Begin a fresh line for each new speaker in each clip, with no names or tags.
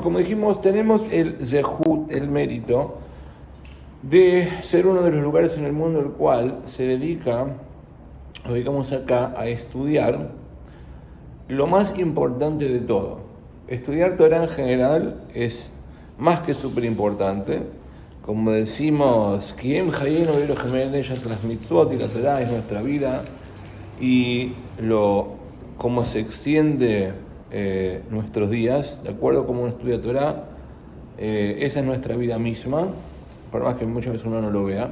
Como dijimos, tenemos el zehut, el mérito, de ser uno de los lugares en el mundo el cual se dedica, lo dedicamos acá, a estudiar lo más importante de todo. Estudiar Torah en general es más que súper importante. Como decimos, Kiem Hayenu Vero Jiménez, las mitzvot y la Torah es nuestra vida, y cómo se extiende nuestros días, de acuerdo a cómo uno estudia Torah, esa es nuestra vida misma, por más que muchas veces uno no lo vea.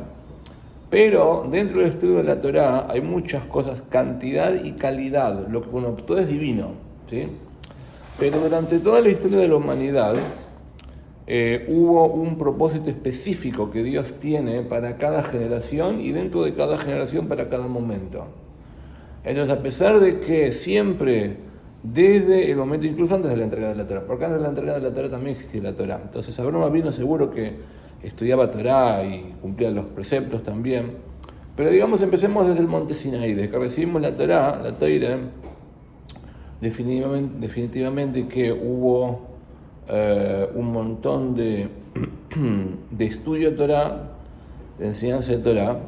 Pero dentro del estudio de la Torah hay muchas cosas, cantidad y calidad, lo que uno, todo es divino, ¿sí? Pero durante toda la historia de la humanidad hubo un propósito específico que Dios tiene para cada generación y dentro de cada generación para cada momento. Entonces, a pesar de que siempre, desde el momento, incluso antes de la entrega de la Torah, porque antes de la entrega de la Torah también existía la Torah. Entonces, Abraham Avinu seguro que estudiaba Torah y cumplía los preceptos también. Pero digamos, empecemos desde el monte Sinaí, desde que recibimos la Torah, definitivamente que hubo un montón de estudio de Torah, de enseñanza de Torah,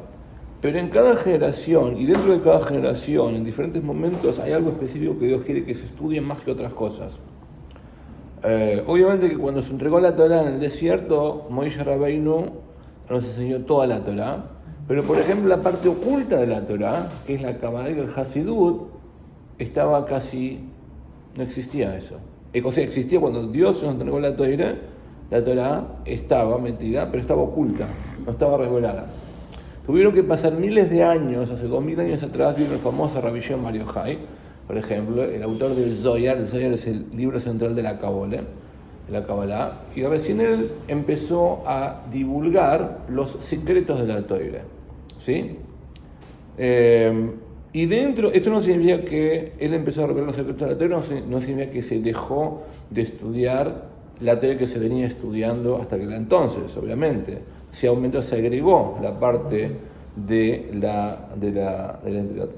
pero en cada generación y dentro de cada generación, en diferentes momentos, hay algo específico que Dios quiere que se estudie más que otras cosas. Obviamente que cuando se entregó la Torah en el desierto, Moisés Rabbeinu nos enseñó toda la Torah, pero por ejemplo la parte oculta de la Torah, que es la Kabbalah y el Hasidut, estaba casi, no existía eso. O sea, existía cuando Dios nos entregó la Torah estaba metida, pero estaba oculta, no estaba revelada. Tuvieron que pasar miles de años, hace 2000 años atrás, vino el famoso Rabbi Shimon Bar Yochai, por ejemplo, el autor del Zohar. El Zohar es el libro central de la Kabbalah, y recién él empezó a divulgar los secretos de la Torah, ¿sí? Y dentro, eso no significa que él empezó a revelar los secretos de la Torah, no significa que se dejó de estudiar la Torah que se venía estudiando hasta aquel entonces, obviamente. Se aumentó, se agregó la parte de la entidad.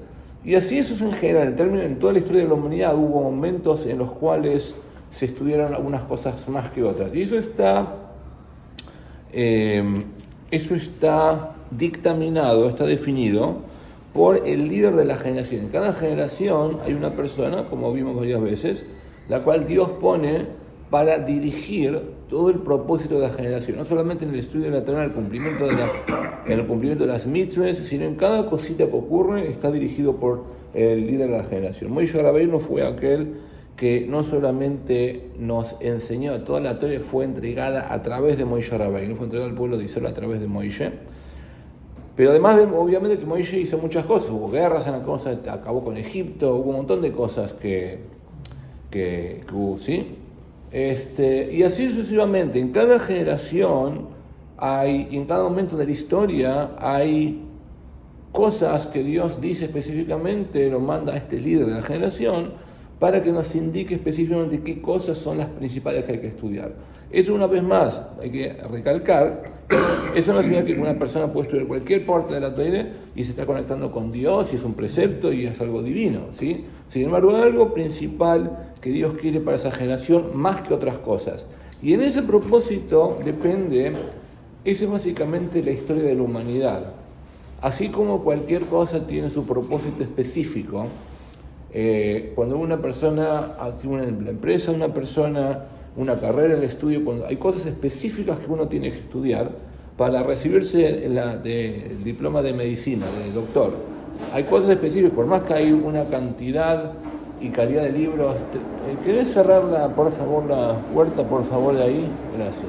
Y así eso es en general, en toda la historia de la humanidad hubo momentos en los cuales se estudiaron algunas cosas más que otras. Y eso está dictaminado, está definido por el líder de la generación. En cada generación hay una persona, como vimos varias veces, la cual Dios pone para dirigir todo el propósito de la generación, no solamente en el estudio de la Torah, en el cumplimiento de las mitzvahs, sino en cada cosita que ocurre está dirigido por el líder de la generación. Moisés Rabbeinu fue aquel que no solamente nos enseñó, toda la Torah fue entregada a través de Moisés Rabbeinu, fue entregada al pueblo de Israel a través de Moisés. Pero además, obviamente que Moisés hizo muchas cosas, hubo guerras, acabó con Egipto, hubo un montón de cosas que hubo, ¿sí? Y así sucesivamente, en cada generación en cada momento de la historia hay cosas que Dios dice específicamente, lo manda a este líder de la generación para que nos indique específicamente qué cosas son las principales que hay que estudiar. Eso, una vez más, hay que recalcar, eso no significa que una persona puede estudiar cualquier parte de la Torah y se está conectando con Dios y es un precepto y es algo divino, ¿sí? Sin embargo, algo principal que Dios quiere para esa generación más que otras cosas. Y en ese propósito esa es básicamente la historia de la humanidad. Así como cualquier cosa tiene su propósito específico, cuando una persona tiene una empresa, una carrera, el estudio, cuando hay cosas específicas que uno tiene que estudiar para recibirse del diploma de medicina, de doctor. Hay cosas específicas, por más que hay una cantidad y calidad de libros. ¿Querés cerrar por favor la puerta, por favor, de ahí? Gracias.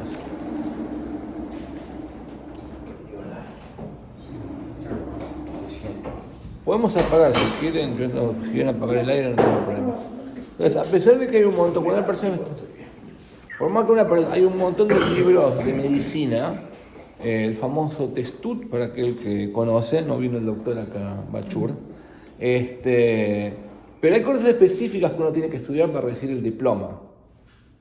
Podemos apagar si quieren, si quieren apagar el aire no tengo problema. Entonces, a pesar de que hay un montón, cuando una persona, por más que hay un montón de libros de medicina, el famoso Testut, para aquel que conoce, no vino el doctor acá, Bachur, pero hay cosas específicas que uno tiene que estudiar para recibir el diploma.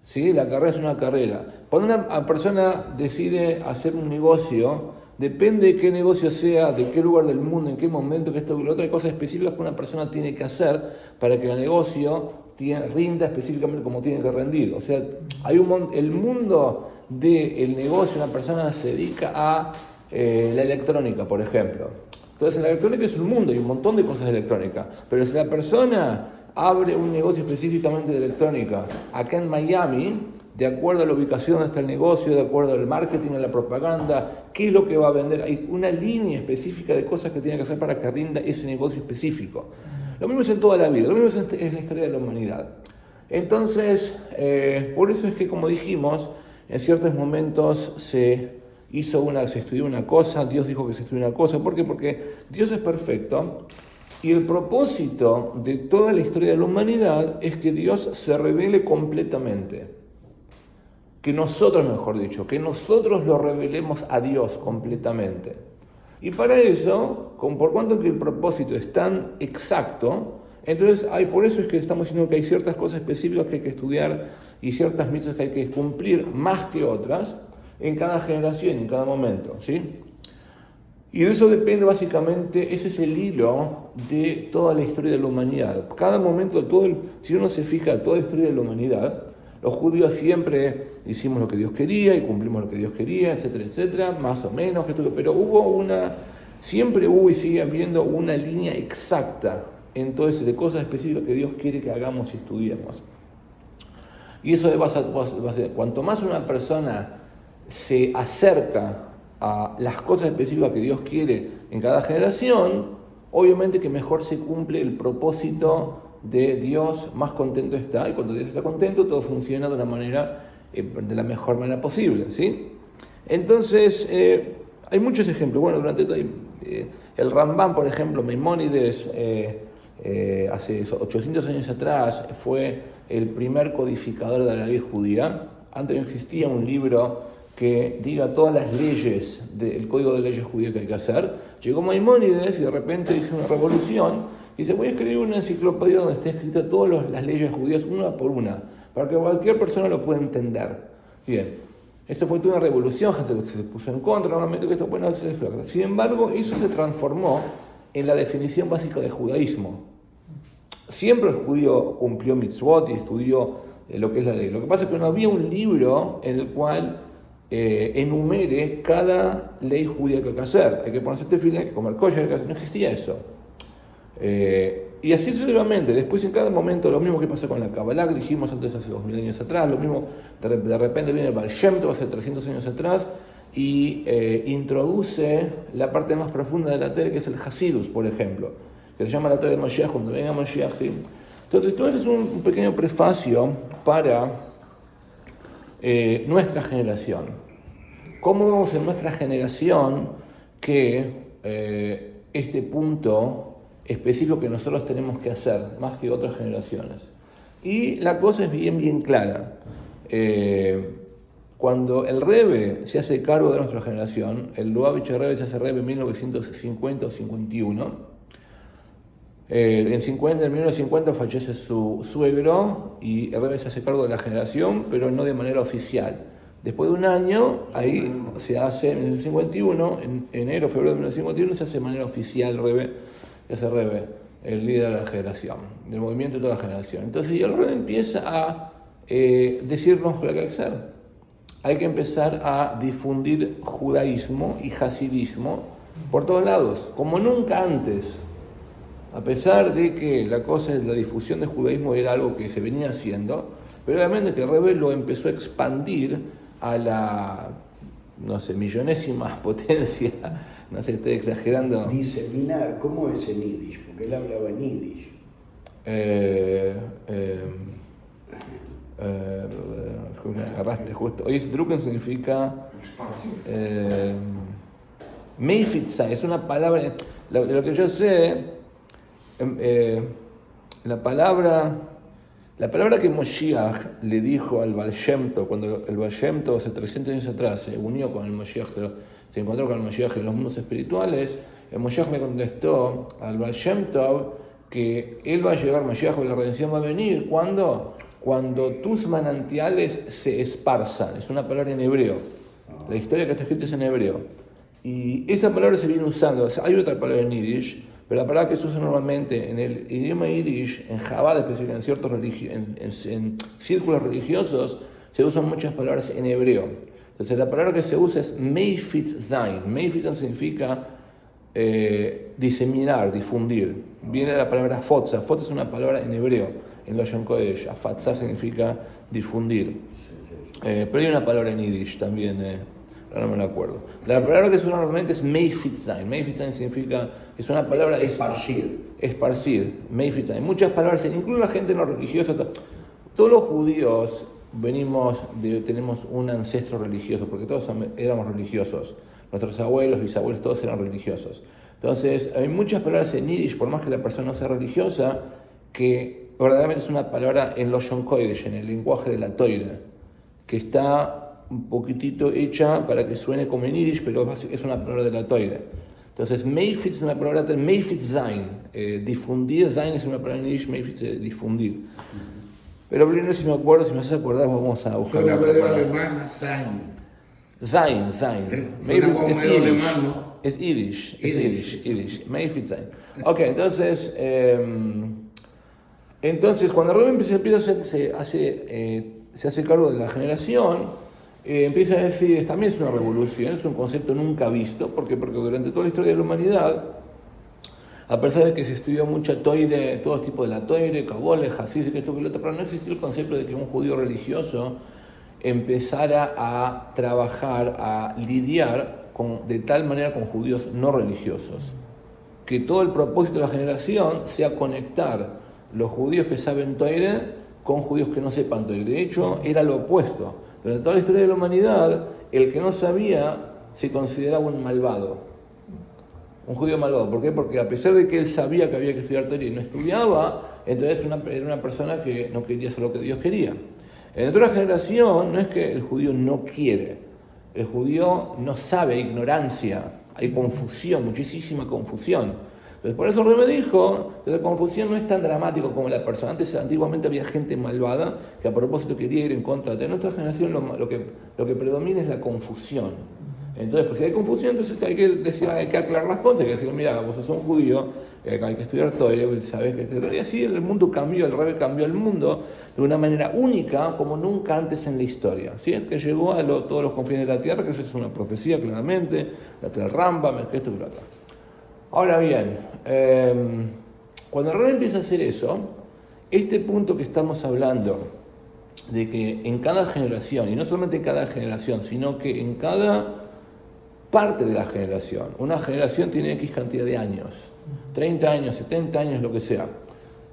¿Sí? La carrera es una carrera. Cuando una persona decide hacer un negocio, depende de qué negocio sea, de qué lugar del mundo, en qué momento, que esto y lo otro, hay cosas específicas que una persona tiene que hacer para que el negocio rinda específicamente como tiene que rendir. O sea, el mundo del negocio, una persona se dedica a la electrónica, por ejemplo. Entonces, la electrónica es un mundo y un montón de cosas de electrónica. Pero si la persona abre un negocio específicamente de electrónica acá en Miami, de acuerdo a la ubicación donde está el negocio, de acuerdo al marketing, a la propaganda, qué es lo que va a vender, hay una línea específica de cosas que tiene que hacer para que rinda ese negocio específico. Lo mismo es en toda la vida, lo mismo es en la historia de la humanidad. Entonces, por eso es que, como dijimos, en ciertos momentos se estudió una cosa, Dios dijo que se estudió una cosa. ¿Por qué? Porque Dios es perfecto y el propósito de toda la historia de la humanidad es que Dios se revele completamente. Que nosotros lo revelemos a Dios completamente. Y para eso, por cuanto que el propósito es tan exacto, entonces por eso es que estamos diciendo que hay ciertas cosas específicas que hay que estudiar y ciertas mitzvot que hay que cumplir más que otras en cada generación, en cada momento, ¿sí? Y de eso depende básicamente, ese es el hilo de toda la historia de la humanidad. Cada momento, si uno se fija en toda la historia de la humanidad, los judíos siempre hicimos lo que Dios quería y cumplimos lo que Dios quería, etcétera, etcétera, más o menos, pero siempre hubo y sigue habiendo una línea exacta en todo eso de cosas específicas que Dios quiere que hagamos y estudiemos. Y eso cuanto más una persona se acerca a las cosas específicas que Dios quiere en cada generación, obviamente que mejor se cumple el propósito de Dios, más contento está, y cuando Dios está contento todo funciona de la mejor manera posible, ¿sí? Entonces, hay muchos ejemplos. Bueno, durante todo el Rambam, por ejemplo, Maimónides, hace 800 años atrás, fue el primer codificador de la ley judía. Antes no existía un libro que diga todas las leyes del código de leyes judías que hay que hacer. Llegó Maimónides y de repente hizo una revolución y dice: voy a escribir una enciclopedia donde esté escrita todas las leyes judías una por una, para que cualquier persona lo pueda entender. Bien, eso fue toda una revolución, gente se puso en contra, normalmente que esto puede hacer. Sin embargo, eso se transformó en la definición básica de judaísmo. Siempre el judío cumplió mitzvot y estudió lo que es la ley. Lo que pasa es que no había un libro en el cual enumere cada ley judía que hay que hacer. Hay que ponerse tefilá, hay que comer kosher, no existía eso. Y así sucesivamente. Después, en cada momento, lo mismo que pasó con la Kabbalah, que dijimos antes hace 2000 años atrás, lo mismo de repente viene el Baal Shem Tov hace 300 años atrás y introduce la parte más profunda de la Torá, que es el Hasidus, por ejemplo, que se llama la Torá de Mashiach, cuando venga Mashiach, ¿sí? Entonces, todo es un pequeño prefacio para nuestra generación. ¿Cómo vemos en nuestra generación que este punto específico que nosotros tenemos que hacer, más que otras generaciones? Y la cosa es bien clara. Cuando el Rebbe se hace cargo de nuestra generación, el Lubavitcher Rebbe se hace Rebbe en 1950 o 51, en 1950 fallece su suegro y el Rebbe se hace cargo de la generación, pero no de manera oficial. Después de un año, ahí se hace, en el 51, en enero, febrero de 1951, se hace de manera oficial el Rebbe, el líder de la generación, del movimiento de toda la generación. Entonces, el Rebbe empieza a decirnos lo que hay que hacer. Hay que empezar a difundir judaísmo y hasidismo por todos lados, como nunca antes. A pesar de que la difusión del judaísmo era algo que se venía haciendo, pero obviamente que el Rebbe lo empezó a expandir a la, millonésima potencia, estoy exagerando.
Diseminar, ¿cómo es en Yiddish? Porque él hablaba en Yiddish.
Me agarraste justo. Hoy Drucken significa Meifitza, es una palabra, lo que yo sé, la palabra que Moshiach le dijo al Baal Shem Tov, cuando el Baal Shem Tov hace 300 años atrás se unió con el Moshiach, se encontró con el Moshiach en los mundos espirituales, el Moshiach me contestó al Baal Shem Tov que él va a llegar, Moshiach, la redención va a venir, ¿cuándo? Cuando tus manantiales se esparzan. Es una palabra en hebreo. La historia que está escrita es en hebreo. Y esa palabra se viene usando. Hay otra palabra en Yiddish Pero la palabra que se usa normalmente en el idioma yiddish, en Chabad, especialmente en círculos religiosos, se usan muchas palabras en hebreo. Entonces la palabra que se usa es meifitz zain. Meifitz zain significa diseminar, difundir. Viene de la palabra fotza. Fotza es una palabra en hebreo, en Lashon Kodesh. Afatzá significa difundir. Pero hay una palabra en yiddish también, ahora no me la acuerdo. La palabra que se usa normalmente es meifitz zain. Meifitz zain significa, es una palabra... Esparcir. Meifitz zain. Muchas palabras, incluso la gente no religiosa. Todos los judíos tenemos un ancestro religioso, porque todos éramos religiosos. Nuestros abuelos, bisabuelos, todos eran religiosos. Entonces, hay muchas palabras en yiddish, por más que la persona no sea religiosa, que verdaderamente es una palabra en Lashon Kodesh, en el lenguaje de la Toira, que está un poquitito hecha para que suene como en yiddish, pero es una palabra de la Toira. Entonces, meifitz es una palabra, meifitz zain, difundir, zain es una palabra en yiddish, meifitz difundir. Pero primero, si me acuerdo, si me haces acordar, vamos a buscar.
Suena medio alemán, Zain.
Zain.
Suena como medio alemán, ¿no?
Es Yiddish. Meifitz Zain. Ok, entonces cuando Rubén se hace cargo de la generación, empieza a decir, también es una revolución, es un concepto nunca visto. ¿Por qué? Porque durante toda la historia de la humanidad, a pesar de que se estudió mucha toire, todo tipo de la toire, cabole, hasid, que esto que lo otro, pero no existió el concepto de que un judío religioso empezara a trabajar, a lidiar de tal manera con judíos no religiosos. Que todo el propósito de la generación sea conectar los judíos que saben toire con judíos que no sepan toire. De hecho, era lo opuesto. Durante toda la historia de la humanidad, el que no sabía se consideraba un malvado. Un judío malvado. ¿Por qué? Porque a pesar de que él sabía que había que estudiar Torah y no estudiaba, entonces era una persona que no quería hacer lo que Dios quería. En otra generación no es que el judío no quiere, el judío no sabe, hay ignorancia, hay confusión, muchísima confusión. Entonces por eso Rebe dijo que la confusión no es tan dramático como la persona. Antiguamente había gente malvada que a propósito quería ir en contra de. En nuestra generación lo que predomina es la confusión. Entonces, pues si hay confusión, entonces hay que aclarar las cosas, hay que decir, mira, vos sos un judío, hay que estudiar todo, sabes que y así el mundo cambió, el Rebbe cambió el mundo de una manera única como nunca antes en la historia. ¿Sí? Es que llegó a todos los confines de la tierra, que eso es una profecía claramente, la trae el Rambam, que esto y lo otro. Ahora bien, cuando el Rebbe empieza a hacer eso, este punto que estamos hablando, de que en cada generación, y no solamente en cada generación, sino que en cada parte de la generación. Una generación tiene X cantidad de años, 30 años, 70 años, lo que sea.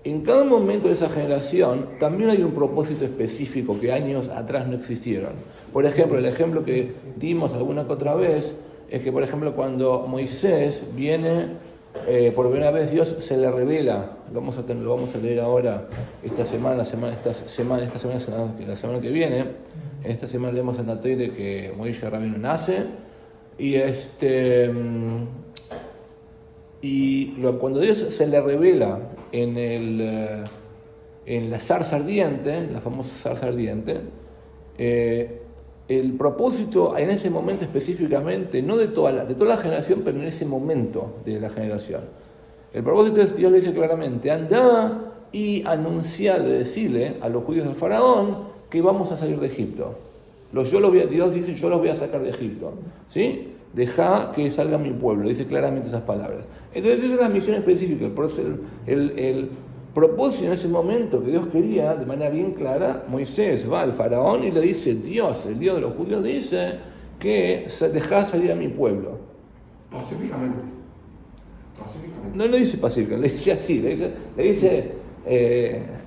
En cada momento de esa generación también hay un propósito específico que años atrás no existieron. Por ejemplo, el ejemplo que dimos alguna que otra vez es que, por ejemplo, cuando Moisés viene, por primera vez Dios se le revela, lo vamos a leer ahora esta semana, la semana que viene. En esta semana leemos en la Torah que Moisés Rabbeinu nace. Cuando Dios se le revela en la zarza ardiente, la famosa zarza ardiente, el propósito en ese momento específicamente, no de toda la generación, pero en ese momento de la generación, el propósito es, Dios le dice claramente, anda y anunciar, decirle a los judíos del faraón que vamos a salir de Egipto. Dios dice, yo los voy a sacar de Egipto. ¿Sí? Deja que salga mi pueblo, dice claramente esas palabras. Entonces esa es la misión específica, el propósito en ese momento que Dios quería, de manera bien clara. Moisés va al faraón y le dice, Dios, el Dios de los judíos, dice que deja salir a mi pueblo.
Pacíficamente.
No le dice pacíficamente, le dice así, le dice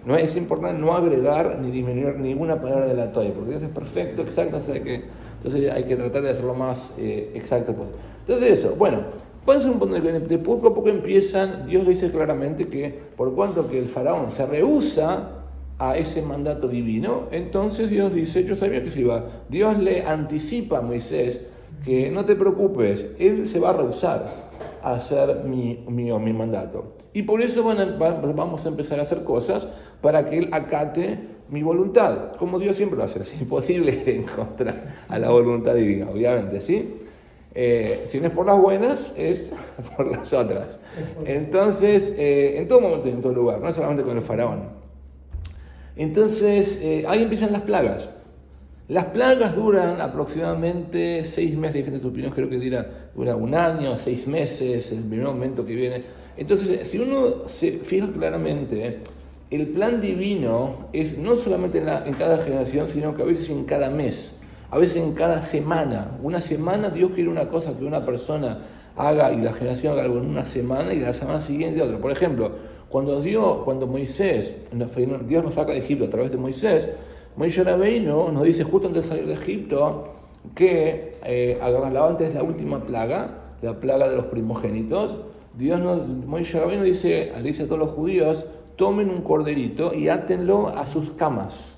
no es importante no agregar ni disminuir ninguna palabra de la Torah, porque Dios es perfecto, exacto, entonces hay que tratar de hacerlo más exacto posible. Entonces eso, bueno, puede ser un punto de poco a poco empiezan, Dios le dice claramente que por cuanto que el faraón se rehúsa a ese mandato divino, entonces Dios dice, yo sabía que se iba. Dios le anticipa a Moisés que no te preocupes, él se va a rehusar a hacer mi mandato. Y por eso vamos a empezar a hacer cosas para que él acate mi voluntad, como Dios siempre lo hace. Es imposible ir en contra a la voluntad divina, obviamente, ¿sí? Si no es por las buenas, es por las otras. Entonces, en todo momento y en todo lugar, no solamente con el faraón. Entonces, ahí empiezan las plagas. Las plagas duran aproximadamente 6 meses, diferentes opiniones, creo que dura 1 año, 6 meses, el primer momento que viene. Entonces, si uno se fija claramente, el plan divino es no solamente en cada generación, sino que a veces en cada mes, a veces en cada semana. Una semana Dios quiere una cosa que una persona haga y la generación haga algo en una semana y la semana siguiente otra. Por ejemplo, cuando Moisés, Dios nos saca de Egipto a través de Moisés Rabbeinu nos dice justo antes de salir de Egipto que antes de la última plaga, la plaga de los primogénitos, Moisés Rabbeinu le dice a todos los judíos, tomen un corderito y átenlo a sus camas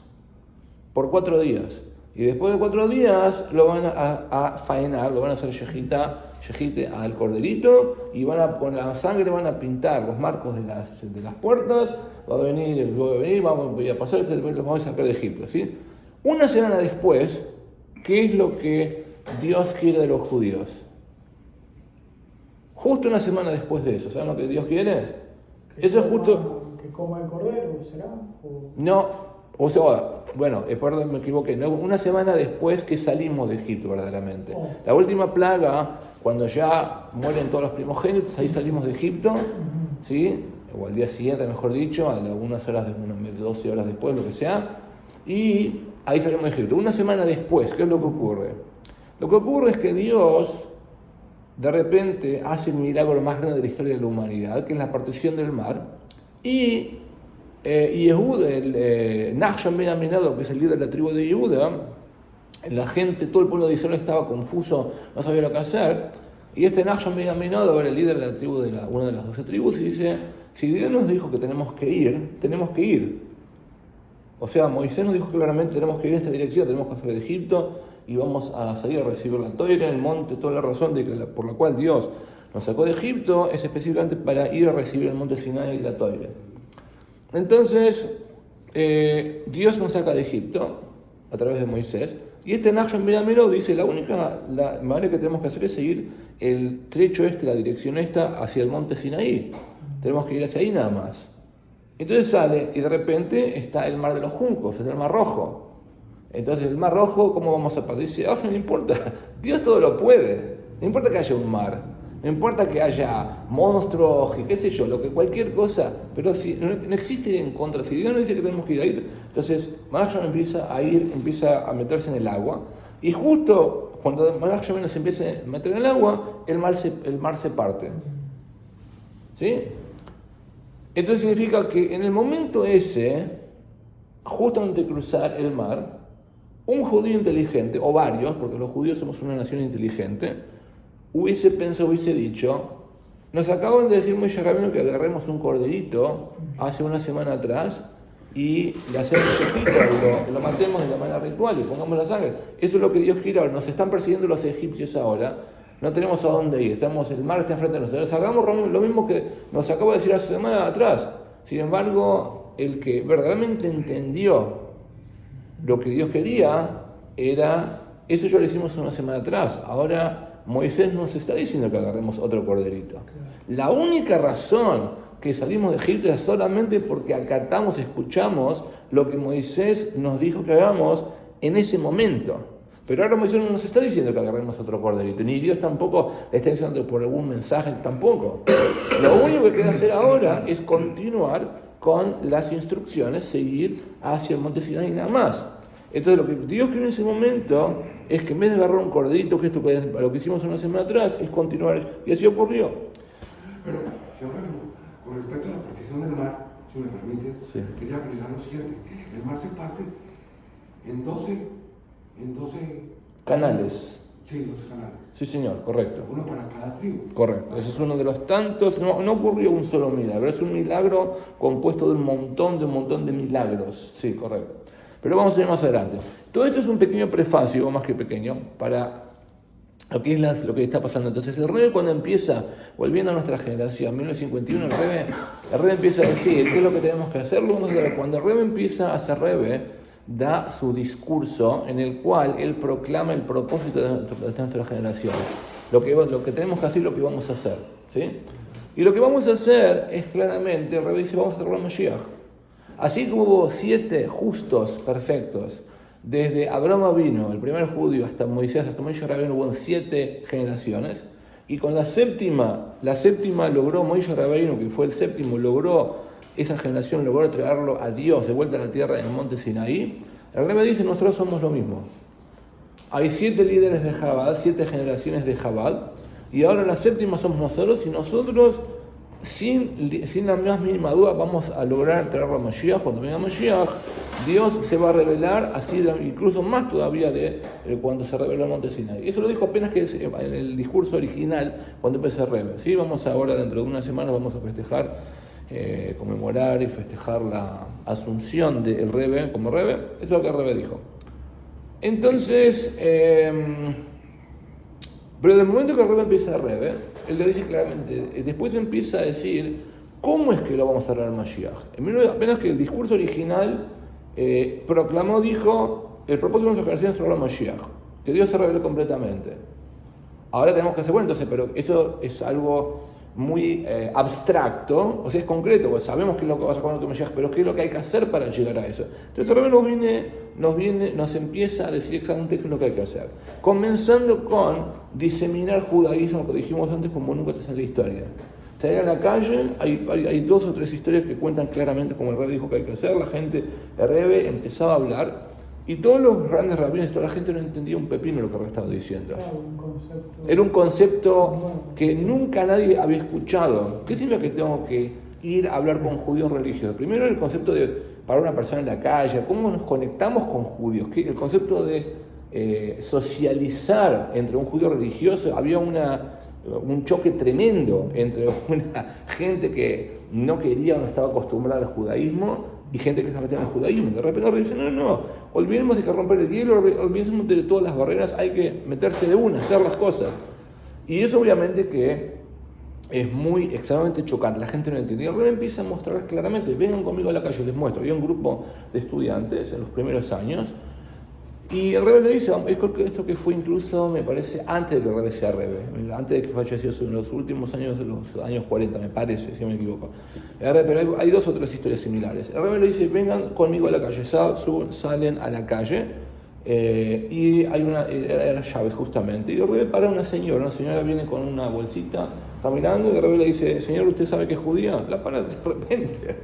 por 4 días. Y después de 4 días lo van a faenar, lo van a hacer shejite al corderito y con la sangre van a pintar los marcos de las puertas. Voy a pasar, después los vamos a sacar de Egipto, ¿sí? Una semana después, ¿qué es lo que Dios quiere de los judíos? Justo una semana después de eso, ¿saben lo que Dios quiere? Eso es justo...
¿Que coma el cordero, será?
Perdón, me equivoqué. No, una semana después que salimos de Egipto, verdaderamente. La última plaga, cuando ya mueren todos los primogénitos, ahí salimos de Egipto, ¿sí? O al día siguiente, mejor dicho, a algunas horas, 12 horas después, lo que sea, y ahí salimos de Egipto. Una semana después, ¿qué es lo que ocurre? Lo que ocurre es que Dios, de repente, hace el milagro más grande de la historia de la humanidad, que es la partición del mar, y Yehud, Nachshon ben Aminadab, que es el líder de la tribu de Yehuda, la gente, todo el pueblo de Israel estaba confuso, no sabía lo que hacer, y Nachshon ben Aminadab era el líder de la tribu una de las 12 tribus, y dice, si Dios nos dijo que tenemos que ir. O sea, Moisés nos dijo claramente, tenemos que ir en esta dirección, tenemos que salir de Egipto, y vamos a salir a recibir la Torah en el monte. Toda la razón por la cual Dios nos sacó de Egipto es específicamente para ir a recibir el monte Sinai y la Torah. Entonces, Dios nos saca de Egipto a través de Moisés, y Nachshon ben Aminadab dice, la manera que tenemos que hacer es seguir el trecho la dirección hacia el monte Sinaí. Tenemos que ir hacia ahí nada más. Entonces sale y de repente está el mar de los juncos, es el mar rojo. Entonces el mar rojo, ¿cómo vamos a pasar? Dice, no importa, Dios todo lo puede. No importa que haya un mar, no importa que haya monstruos y qué sé yo, cualquier cosa, pero si no existe en contra, si Dios nos dice que tenemos que ir ahí, entonces Malach empieza a meterse en el agua, y justo cuando Malach se empieza a meter en el agua, el mar se parte. ¿Sí? Entonces significa que en el momento ese, justo antes de cruzar el mar, un judío inteligente, o varios, porque los judíos somos una nación inteligente, hubiese dicho, nos acaban de decir muy Rabbeinu que agarremos un corderito hace una semana atrás y le hacemos shejita y lo matemos de la manera ritual y pongamos la sangre. Eso es lo que Dios quiere ahora. Nos están persiguiendo los egipcios ahora, no tenemos a dónde ir, el mar está enfrente de nosotros, hagamos lo mismo que nos acaba de decir hace semana atrás. Sin embargo, el que verdaderamente entendió lo que Dios quería era, eso ya lo hicimos una semana atrás, ahora Moisés nos está diciendo que agarremos otro corderito. La única razón que salimos de Egipto es solamente porque escuchamos lo que Moisés nos dijo que hagamos en ese momento. Pero ahora Moisés no nos está diciendo que agarremos otro corderito, ni Dios tampoco le está diciendo por algún mensaje, tampoco. Lo único que queda hacer ahora es continuar con las instrucciones, seguir hacia el monte Sinai y nada más. Entonces lo que Dios quiere en ese momento es que en vez de agarrar un corderito, que esto es lo que hicimos una semana atrás, es continuar, y así ocurrió.
Pero, señor, con respecto a la partición del mar, si me permites,
sí,
quería agregar lo siguiente. El mar se parte en 12
canales.
Sí, 12 canales.
Sí, señor, correcto.
Uno para cada tribu.
Correcto. Ese es uno de los tantos, no ocurrió un solo milagro, es un milagro compuesto de un montón de milagros. Sí, correcto. Pero vamos a ir más adelante. Todo esto es un pequeño prefacio, más que pequeño, para lo que es lo que está pasando. Entonces, el Rebbe cuando empieza, volviendo a nuestra generación, 1951, el Rebbe empieza a decir, ¿qué es lo que tenemos que hacer? Cuando el Rebbe empieza a ser Rebbe, da su discurso en el cual él proclama el propósito de nuestra generación. lo que tenemos que hacer y lo que vamos a hacer, ¿sí? Y lo que vamos a hacer es claramente, el Rebbe dice, vamos a traer a Mashiach. Así como hubo 7 justos perfectos, desde Abraham vino, el primer judío, hasta Moisés, hasta Moshe Rabbeinu, hubo 7 generaciones, y con la séptima logró Moshe Rabbeinu, que fue el séptimo, esa generación logró traerlo a Dios de vuelta a la tierra en el monte Sinaí. El Rebbe dice, nosotros somos lo mismo. Hay 7 líderes de Chabad, 7 generaciones de Chabad, y ahora la séptima somos nosotros, y nosotros, sin la más mínima duda, vamos a lograr traerlo a Mashiach. Cuando venga Mashiach, Dios se va a revelar, así incluso más todavía de cuando se reveló el monte Sinai. Y eso lo dijo apenas que en el discurso original, cuando empezó el Rebbe. ¿Sí? Vamos ahora, dentro de una semana, vamos a festejar, conmemorar y festejar la asunción del Rebbe como Rebbe. Eso es lo que el Rebbe dijo. Entonces, pero del momento que el Rebbe empieza a Rebbe, él le dice claramente, después empieza a decir, ¿cómo es que lo vamos a traer al Mashiach? Apenas que el discurso original proclamó, dijo, el propósito de nuestra generación es traer al Mashiach, que Dios se reveló completamente. Ahora tenemos que hacer, bueno, entonces, pero eso es algo muy abstracto, o sea, es concreto, pues sabemos qué es lo que va a pasar con el Mashiach, pero qué es lo que hay que hacer para llegar a eso. Entonces el Rebbe nos empieza a decir exactamente qué es lo que hay que hacer, comenzando con diseminar judaísmo, lo que dijimos antes, como nunca te sale la historia. Salir a la calle, hay 2 o 3 historias que cuentan claramente cómo el Rebbe dijo que hay que hacer. El Rebbe empezaba a hablar, y todos los grandes rabinos, toda la gente no entendía un pepino lo que el Rebbe estaba diciendo. Era un concepto que nunca nadie había escuchado. ¿Qué significa que tengo que ir a hablar con judíos religiosos? Primero el concepto de para una persona en la calle, cómo nos conectamos con judíos, el concepto de socializar entre un judío religioso. Había un choque tremendo entre una gente que no quería o no estaba acostumbrada al judaísmo y gente que se metía en el judaísmo. De repente dice, no, olvidemos de que romper el hielo, olvidemos de todas las barreras, hay que meterse de una, hacer las cosas. Y eso obviamente que es muy extremadamente chocante, la gente no entiende. Y el Rebbe empieza a mostrar claramente, vengan conmigo a la calle, les muestro. Había un grupo de estudiantes en los primeros años, y el Rebbe le dice, esto que fue incluso, me parece, antes de que el Rebbe sea Rebbe, antes de que falleció en los últimos años, de los años 40, me parece, si no me equivoco. Pero hay 2 o 3 historias similares. El Rebbe le dice, vengan conmigo a la calle, salen a la calle, y era llaves justamente, y el Rebbe para una señora viene con una bolsita, caminando, y el Rebbe le dice, señor, ¿usted sabe que es judía? La para de repente.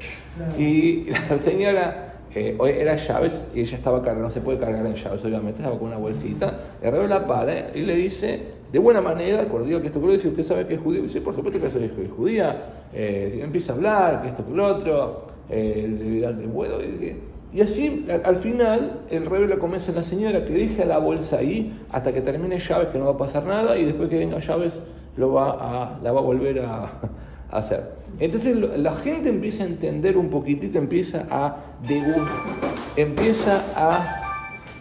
Y la señora... era llaves y ella estaba cargando, no se puede cargar en llaves, obviamente, estaba con una bolsita. El Rebbe la para y le dice, de buena manera, cordial, que esto que lo dice, ¿usted sabe que es judío? Y dice, por supuesto que soy judía. Empieza a hablar, que esto que lo otro, de bueno. Y así, al final, el Rebbe le convence a la señora que deje la bolsa ahí hasta que termine llaves, que no va a pasar nada, y después que venga llaves, la va a volver a hacer. Entonces la gente empieza a entender un poquitito, empieza a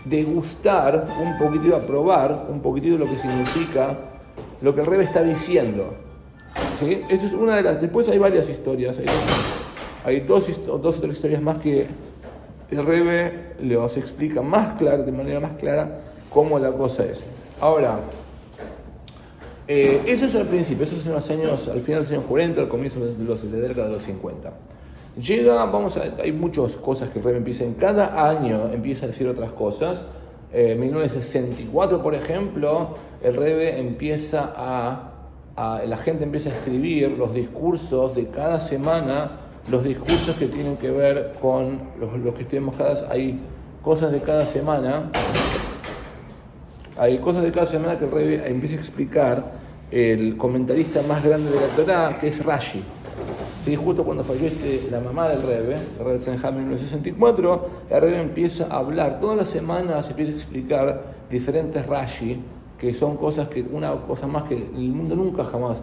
degustar un poquitito, a probar un poquitito lo que significa lo que el Rebbe está diciendo. ¿Sí? Esa es una de las. Después hay varias historias, hay 2 o 3 historias más que el Rebbe les explica de manera más clara cómo la cosa es. Ahora, eso es al principio, eso es en los años, al final de los años 40, al comienzo de la década de los 50. Hay muchas cosas que el Rebbe empieza, en cada año empieza a decir otras cosas. En 1964, por ejemplo, el Rebbe la gente empieza a escribir los discursos de cada semana, los discursos que tienen que ver con los que tenemos hay cosas de cada semana. Hay cosas de cada semana que el Rebbe empieza a explicar el comentarista más grande de la Torá, que es Rashi. Sí, justo cuando fallece la mamá del Rebbe, el Rebbe Tzemach en 1964, el Rebbe empieza a hablar. Todas las semanas se empieza a explicar diferentes Rashi, que son una cosa más que el mundo nunca jamás.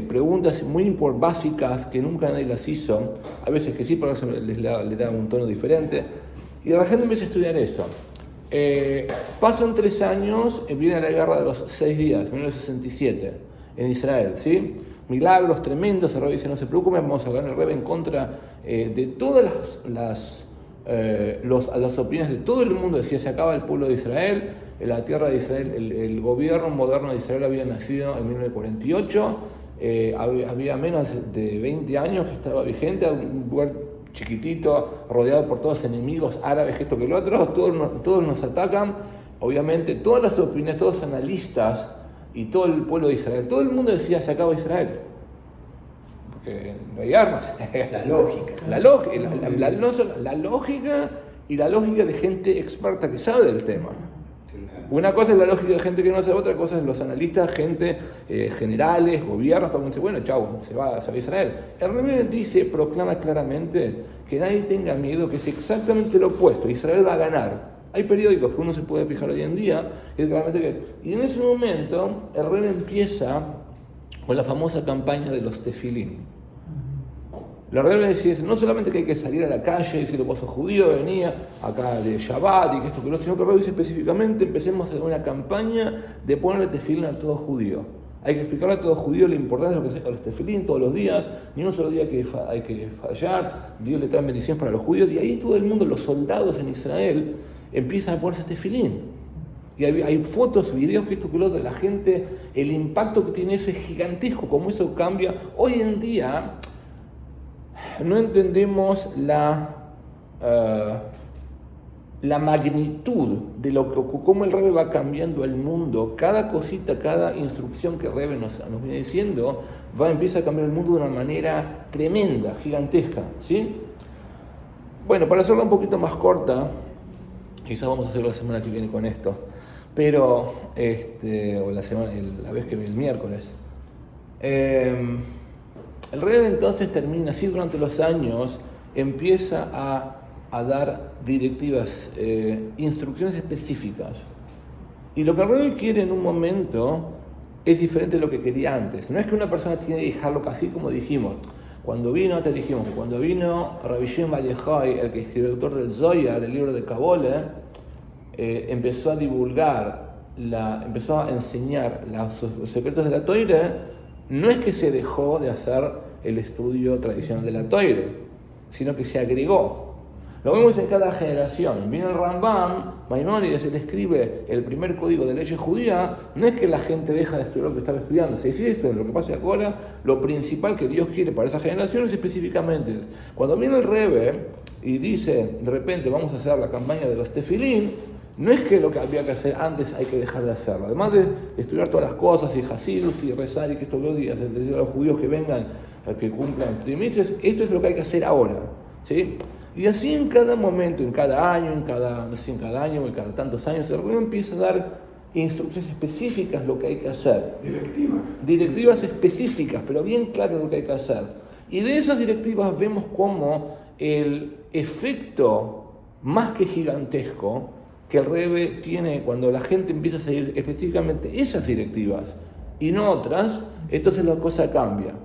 Preguntas muy básicas que nunca nadie las hizo. A veces que sí, pero a veces le da un tono diferente. Y la gente empieza a estudiar eso. Pasan 3 años, viene la guerra de los 6 días, 1967, en Israel, ¿sí? Milagros tremendos, el Rebbe dice, no se preocupen, vamos a ganar el Rebbe en contra de todas las las opiniones de todo el mundo. Decía, se acaba el pueblo de Israel, en la tierra de Israel, el gobierno moderno de Israel había nacido en 1948, había menos de 20 años que estaba vigente, un lugar chiquitito, rodeado por todos enemigos árabes, esto que lo otro, todos nos atacan. Obviamente, todas las opiniones, todos los analistas y todo el pueblo de Israel, todo el mundo decía, se acaba Israel. Porque no hay armas.
La lógica.
La lógica y la lógica de gente experta que sabe del tema. Una cosa es la lógica de gente que no sabe, otra cosa es los analistas, gente, generales, gobiernos, todo el mundo dice, bueno, chau, se va a Israel. El Rebbe proclama claramente que nadie tenga miedo, que es exactamente lo opuesto, Israel va a ganar. Hay periódicos que uno se puede fijar hoy en día, y en ese momento el Rebbe empieza con la famosa campaña de los tefilín. La Rebbe dice, no solamente que hay que salir a la calle y decir, vos sos judío, venía acá de Shabbat y que esto que lo, sino que el Rebbe dice específicamente, empecemos a hacer una campaña de ponerle tefilín a todo judío. Hay que explicarle a todo judío la importancia de lo que es los tefilín todos los días, ni un solo día hay que fallar, Dios le trae bendiciones para los judíos, y ahí todo el mundo, los soldados en Israel, empiezan a ponerse tefilín. Y hay fotos, videos, que esto que lo otro, de la gente, el impacto que tiene eso es gigantesco, como eso cambia. Hoy en día no entendemos la magnitud de cómo el Rebbe va cambiando el mundo. Cada cosita, cada instrucción que el Rebbe nos viene diciendo, empieza a cambiar el mundo de una manera tremenda, gigantesca, ¿sí? Bueno, para hacerla un poquito más corta, quizás vamos a hacerlo la semana que viene con esto, pero, o la vez que viene, el miércoles. El Rebbe entonces termina, así durante los años, empieza a dar directivas, instrucciones específicas. Y lo que el Rebbe quiere en un momento es diferente de lo que quería antes. No es que una persona tiene que dejarlo así como dijimos. Cuando vino Rabbi Shimon Bar Yochai, el que escribió, el autor del Zohar, el libro de Kabbalah, empezó a divulgar, empezó a enseñar los secretos de la Torah. No es que se dejó de hacer el estudio tradicional de la Torah, sino que se agregó. Lo vemos en cada generación. Viene el Rambam, Maimónides, él escribe el primer código de leyes judía. No es que la gente deja de estudiar lo que estaba estudiando, se sigue estudiando. Lo que pasa ahora, lo principal que Dios quiere para esa generación es específicamente. Cuando viene el Rebbe y dice, de repente vamos a hacer la campaña de los tefilín, no es que lo que había que hacer antes hay que dejar de hacerlo. Además de estudiar todas las cosas, y Hasidus, y rezar, y que estos 2 días, decir a los judíos que vengan, que cumplan trimitres, esto es lo que hay que hacer ahora, ¿sí? Y así en cada momento, en cada año, en cada tantos años, el Rebbe empieza a dar instrucciones específicas lo que hay que hacer. Directivas específicas, pero bien claro lo que hay que hacer. Y de esas directivas vemos cómo el efecto más que gigantesco que el Rebbe tiene cuando la gente empieza a seguir específicamente esas directivas y no otras, entonces la cosa cambia,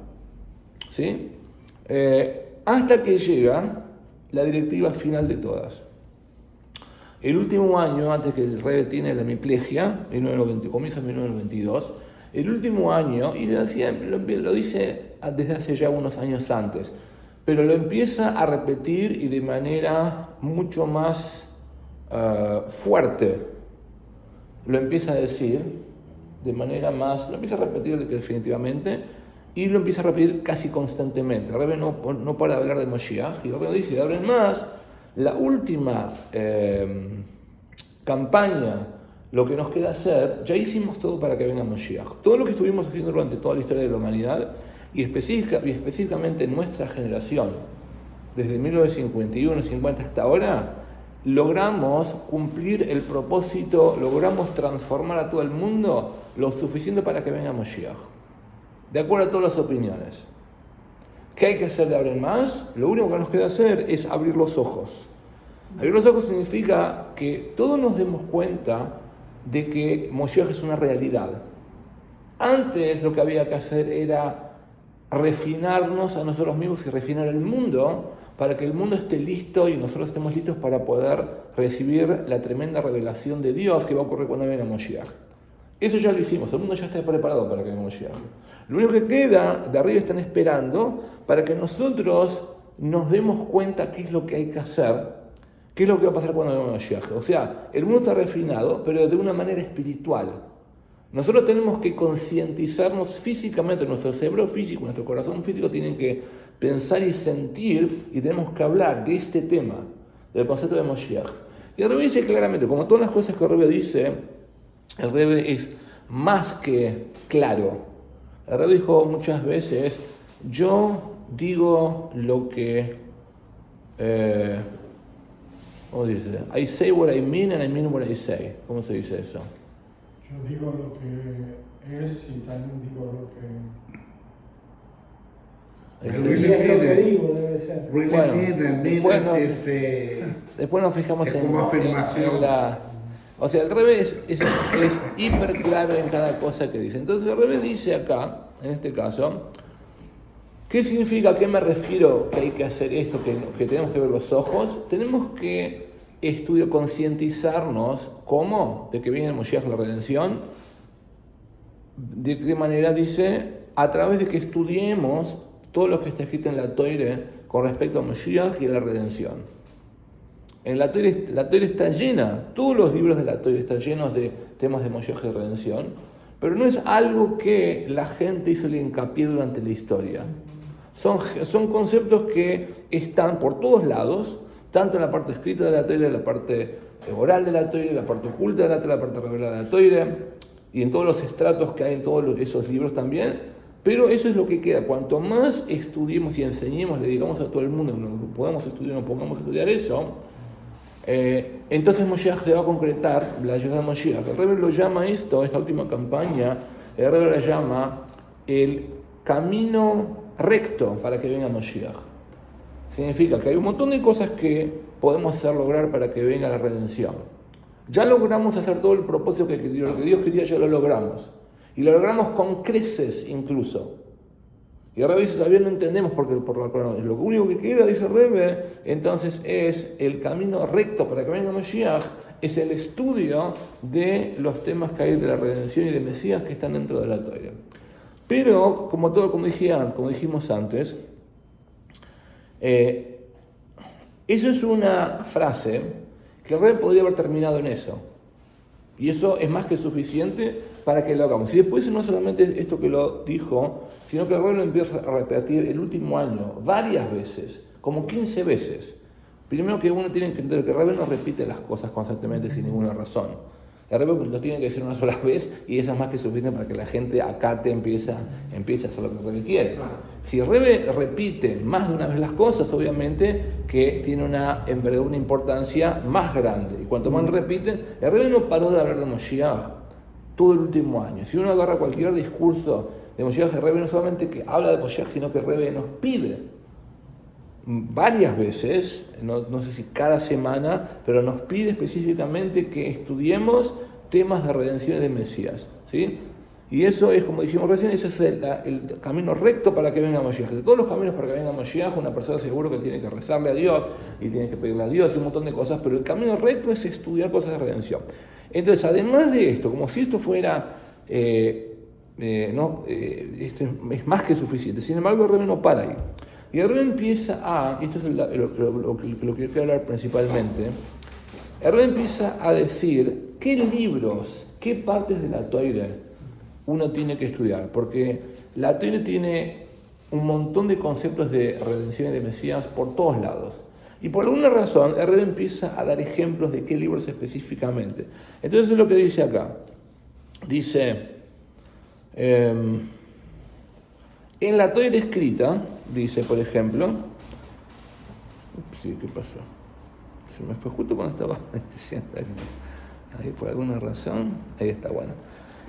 ¿sí? Hasta que llega la directiva final de todas. El último año, antes que el Rebbe tiene la hemiplegia, comienza en 1992, el último año, y lo dice desde hace ya unos años antes, pero lo empieza a repetir y de manera mucho más fuerte. Lo empieza a decir de manera más, lo empieza a repetir definitivamente, y lo empieza a repetir casi constantemente. El Rebbe no para de hablar de Moshiach, y el Rebbe dice, hablen más, la última campaña, lo que nos queda hacer, ya hicimos todo para que venga Moshiach. Todo lo que estuvimos haciendo durante toda la historia de la humanidad, y específicamente en nuestra generación, desde 1951-50 hasta ahora, logramos cumplir el propósito, logramos transformar a todo el mundo lo suficiente para que venga Moshiach. De acuerdo a todas las opiniones. ¿Qué hay que hacer de abrir más? Lo único que nos queda hacer es abrir los ojos. Abrir los ojos significa que todos nos demos cuenta de que Moshiach es una realidad. Antes lo que había que hacer era refinarnos a nosotros mismos y refinar el mundo para que el mundo esté listo y nosotros estemos listos para poder recibir la tremenda revelación de Dios que va a ocurrir cuando venga Moshiach. Eso ya lo hicimos, el mundo ya está preparado para que venga Moshiach. Lo único que queda, de arriba están esperando para que nosotros nos demos cuenta qué es lo que hay que hacer ¿Qué es lo que va a pasar cuando venga Mashiach? O sea, el mundo está refinado, pero de una manera espiritual. Nosotros tenemos que concientizarnos físicamente, nuestro cerebro físico, nuestro corazón físico tienen que pensar y sentir, y tenemos que hablar de este tema, del concepto de Mashiach. Y el Rebbe dice claramente, como todas las cosas que el Rebbe dice, el Rebbe es más que claro. El Rebbe dijo muchas veces, yo digo lo que... ¿cómo dice? I say what I mean and I mean what I say. ¿Cómo se dice eso?
Yo digo lo que es y también digo lo que...
I
Pero
say-
really es lo que digo, debe ser.
Bueno,
realmente
después nos fijamos
es
en,
como afirmación.
en la... O sea, el Rebbe es hiper claro en cada cosa que dice. Entonces el Rebbe dice acá, en este caso, ¿qué significa? ¿A qué me refiero que hay que hacer esto, que tenemos que ver los ojos? Tenemos que estudiar, concientizarnos, ¿cómo? De que viene el Moshiach, la redención. ¿De qué manera? Dice, a través de que estudiemos todo lo que está escrito en la Toire con respecto a Moshiach y a la redención. En la Toire está llena, todos los libros de la Toire están llenos de temas de Moshiach y redención, pero no es algo que la gente hizo el hincapié durante la historia. Son conceptos que están por todos lados, tanto en la parte escrita de la Toire, en la parte oral de la Toire, la parte oculta de la Toire, la parte revelada de la Toire, y en todos los estratos que hay en todos esos libros también. Pero eso es lo que queda. Cuanto más estudiemos y enseñemos, le digamos a todo el mundo, no podemos estudiar, no pongamos a estudiar eso, entonces Moshiach se va a concretar, la llegada de Moshiach. El Rebbe lo llama esta última campaña, el Rebbe la llama el camino recto para que venga Moshiach. Significa que hay un montón de cosas que podemos hacer lograr para que venga la redención. Ya logramos hacer todo el propósito que lo que Dios quería, ya lo logramos. Y lo logramos con creces incluso. Y el Rebbe dice, todavía no entendemos por lo único que queda, dice el Rebbe, entonces es el camino recto para que venga Mashiach, es el estudio de los temas que hay de la redención y de Mesías que están dentro de la Torah. Pero, como dijimos antes, eso es una frase que el Rebbe podría haber terminado en eso. Y eso es más que suficiente para que lo hagamos. Y después no solamente esto que lo dijo, sino que el Rebbe lo empieza a repetir el último año, varias veces, como 15 veces. Primero que uno tiene que entender que el Rebbe no repite las cosas constantemente sin ninguna razón. El Rebbe lo tiene que decir una sola vez y eso es más que suficiente para que la gente acate, empiece a hacer lo que el Rebbe quiere. Si el Rebbe repite más de una vez las cosas, obviamente que tiene una importancia más grande. Y cuanto más repite, el Rebbe no paró de hablar de Moshiach todo el último año. Si uno agarra cualquier discurso de Moshiach, el Rebbe no solamente que habla de Moshiach, sino que el Rebbe nos pide varias veces, no sé si cada semana, pero nos pide específicamente que estudiemos temas de redención de Mesías, ¿sí? Y eso es, como dijimos recién, ese es el camino recto para que venga Mashiach. De todos los caminos para que venga Mashiach, una persona seguro que tiene que rezarle a Dios y tiene que pedirle a Dios y un montón de cosas, pero el camino recto es estudiar cosas de redención. Entonces, además de esto, como si esto fuera, esto es más que suficiente, sin embargo el Rebbe no para ahí. Y el Rebbe empieza esto es lo que quiero hablar principalmente, el Rebbe empieza a decir qué libros, qué partes de la Torah uno tiene que estudiar, porque la Torah tiene un montón de conceptos de redención y de Mesías por todos lados. Y por alguna razón, el Rebbe empieza a dar ejemplos de qué libros específicamente. Entonces es lo que dice acá. Dice, en la Torah escrita, dice, por ejemplo, ¿qué pasó? Se me fue justo cuando estaba diciendo ahí por alguna razón, ahí está, bueno.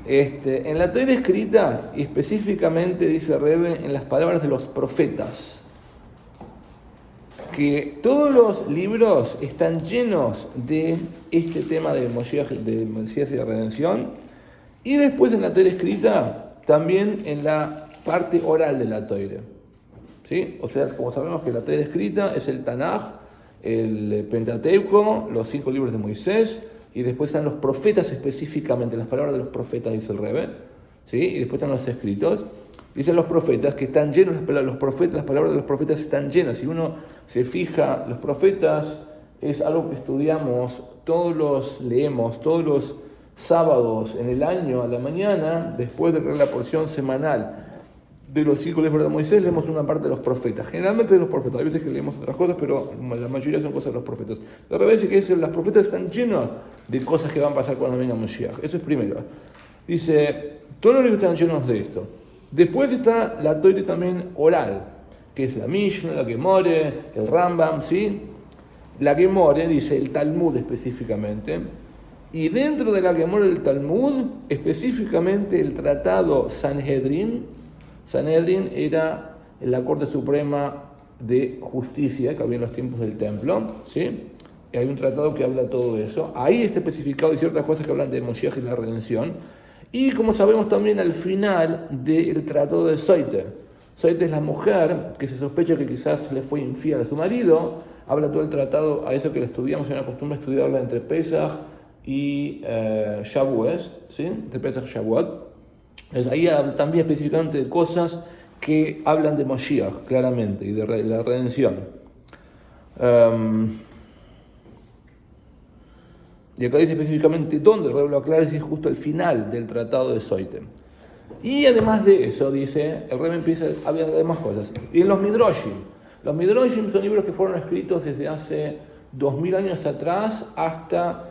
En la Torah escrita, y específicamente, dice Rebbe, en las palabras de los profetas, que todos los libros están llenos de este tema de Mesías y de redención, y después en la Torah escrita, también en la parte oral de la Torah. ¿Sí? O sea, como sabemos que la Torah escrita es el Tanaj, el Pentateuco, los 5 libros de Moisés, y después están los profetas específicamente, las palabras de los profetas, dice el Rebbe, ¿sí? Y después están los escritos. Dicen los profetas que están llenos, las palabras de los profetas están llenas. Si uno se fija, los profetas es algo que leemos todos los sábados en el año a la mañana, después de leer la porción semanal de los 5 libros de Moisés, leemos una parte de los profetas, generalmente de los profetas, hay veces que leemos otras cosas, pero la mayoría son cosas de los profetas. La verdad es que los profetas están llenos de cosas que van a pasar cuando venga Moshiach, eso es primero. Dice, todos los libros están llenos de esto. Después está la Torah también oral, que es la Mishnah, la Gemore, el Rambam, ¿sí? La Gemore dice el Talmud específicamente, y dentro de la Gemore del Talmud, específicamente el tratado Sanhedrin. Sanhedrin era la Corte Suprema de Justicia que había en los tiempos del Templo, ¿sí? Y hay un tratado que habla de todo eso. Ahí está especificado, hay ciertas cosas que hablan de Moshiach y la redención. Y como sabemos también al final del tratado de Soiter. Soiter es la mujer que se sospecha que quizás le fue infiel a su marido. Habla todo el tratado, a eso que le estudiamos, hay una costumbre de estudiarla entre Pesach y Shavuot, ¿sí? Entre Pesach y Shavuot. Ahí habla también específicamente de cosas que hablan de Moshiach, claramente, y de la redención. Y acá dice específicamente dónde, el Rebbe lo aclara, es justo al final del tratado de Soiter. Y además de eso, dice, el Rebbe empieza a hablar de más cosas. Y en los Midrashim son libros que fueron escritos desde hace 2000 años atrás hasta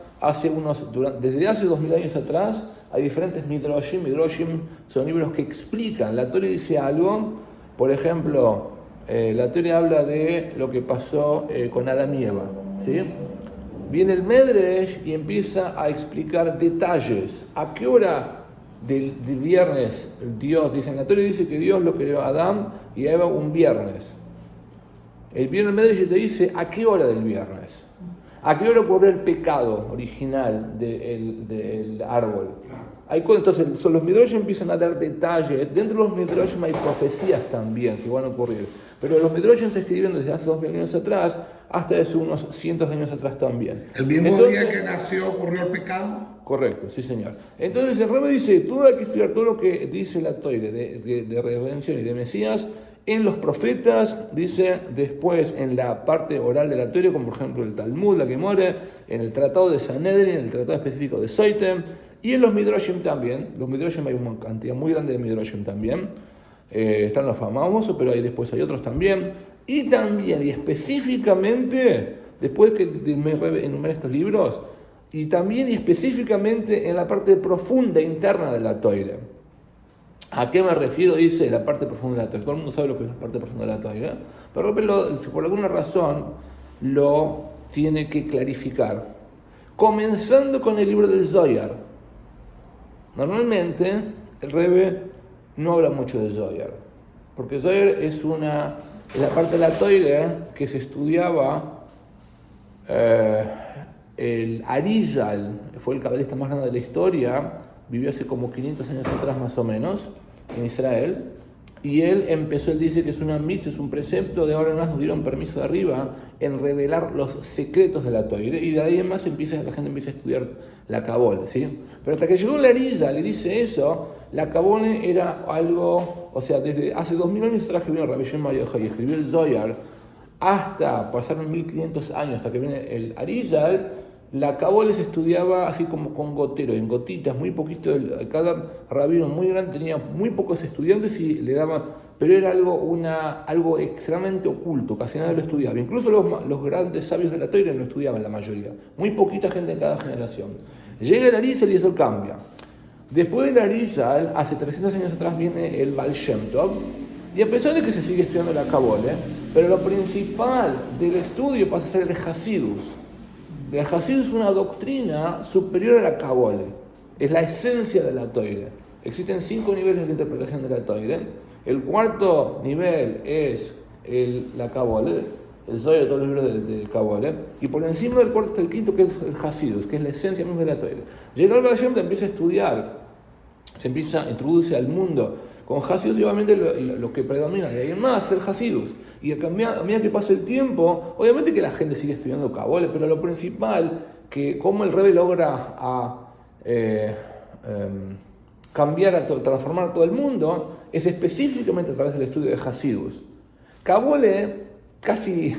desde hace 2000 años atrás, hay diferentes Midrashim. Midrashim son libros que explican. La Torah dice algo, por ejemplo, la Torah habla de lo que pasó con Adán y Eva, ¿sí? Viene el Medrash y empieza a explicar detalles. ¿A qué hora del viernes Dios dice? En la Torah dice que Dios lo creó a Adán y a Eva un viernes. Viene el Medrash y te dice a qué hora del viernes. ¿A qué hora ocurrió el pecado original del árbol? Entonces, los Midrashim empiezan a dar detalles. Dentro de los Midrashim hay profecías también que van a ocurrir. Pero los Midrashim se escribieron desde hace 2000 años atrás hasta hace unos cientos de años atrás también.
¿El mismo día que nació ocurrió el pecado?
Correcto, sí señor. Entonces el Rebbe dice, tú hay que estudiar todo lo que dice la Torah de redención y de Mesías en los profetas, dice después en la parte oral de la Torah, como por ejemplo el Talmud, la Gemore, en el tratado de Sanhedrin, en el tratado específico de Soiter, y en los Midrashim también. Los Midrashim hay una cantidad muy grande de Midrashim también. Están los famosos, pero después hay otros también. Y también, y específicamente, después que me enumere estos libros, y también y específicamente en la parte profunda interna de la Torah. ¿A qué me refiero? Dice la parte profunda de la Torah. Todo el mundo sabe lo que es la parte profunda de la Torah, pero por alguna razón lo tiene que clarificar. Comenzando con el libro del Zohar. Normalmente el Rebbe no habla mucho de Zohar, porque Zohar es la parte de la Torah que se estudiaba. El Arizal fue el cabalista más grande de la historia, vivió hace como 500 años atrás más o menos en Israel, y él dice que es una mitzvah, es un precepto, de ahora en más nos dieron permiso de arriba en revelar los secretos de la Torah, y de ahí en más la gente empieza a estudiar la Kabbalah, ¿sí? Pero hasta que llegó el Arizal y dice eso, la Kabbalah era algo, o sea, desde hace 2000 años atrás que vino Rabbi Shimon Bar Yochai y escribió el Zohar, hasta pasaron 1500 años, hasta que viene el Arizal, la Kabbalah se estudiaba así como con gotero, en gotitas, muy poquito. Cada rabino muy grande tenía muy pocos estudiantes y le daban, pero era algo extremadamente oculto, casi nadie lo estudiaba. Incluso los grandes sabios de la Torah no estudiaban la mayoría, muy poquita gente en cada generación. Llega el Arizal y eso cambia. Después del Arizal, hace 300 años atrás viene el Baal Shem Tov, y a pesar de que se sigue estudiando la Kabbalah, pero lo principal del estudio pasa a ser el Hasidus. El Hasidus es una doctrina superior a la Kabbalah, es la esencia de la Torah. Existen 5 niveles de interpretación de la Torah. El cuarto nivel es la Kabbalah, el Zohar de todos los libros de Kabbalah, y por encima del cuarto está el quinto, que es el Hasidus, que es la esencia misma de la Torah. Llega el Baal Shem Tov, empieza a estudiar, se empieza a introducir al mundo con Hasidus, y obviamente lo que predomina, y hay más, el Hasidus. Y a medida que pasa el tiempo, obviamente que la gente sigue estudiando Kabbalah, pero lo principal, que cómo el Rebbe logra cambiar, transformar todo el mundo, es específicamente a través del estudio de Hasidus. Kabbalah casi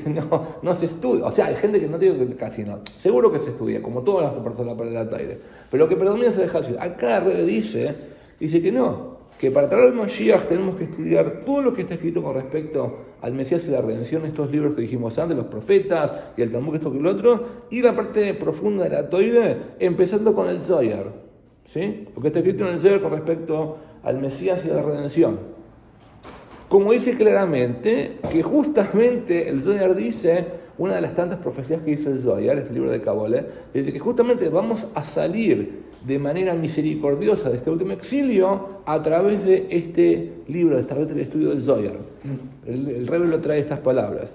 no se estudia. O sea, hay gente que no digo que casi no. Seguro que se estudia, como todas las personas para el Torah. Pero lo que predomina es el Hasid. Acá Rebbe dice que no, que para traer al Mashiach tenemos que estudiar todo lo que está escrito con respecto al Mesías y la redención, estos libros que dijimos antes, los profetas y el Talmud, esto que el otro, y la parte profunda de la Torah, empezando con el Zohar, ¿sí? Lo que está escrito en el Zohar con respecto al Mesías y a la redención. Como dice claramente, que justamente el Zohar dice, una de las tantas profecías que dice el Zohar, este libro de Kabbalah, dice que justamente vamos a salir de manera misericordiosa de este último exilio a través de este libro, a través del estudio del Zohar. El Rebbe lo trae estas palabras.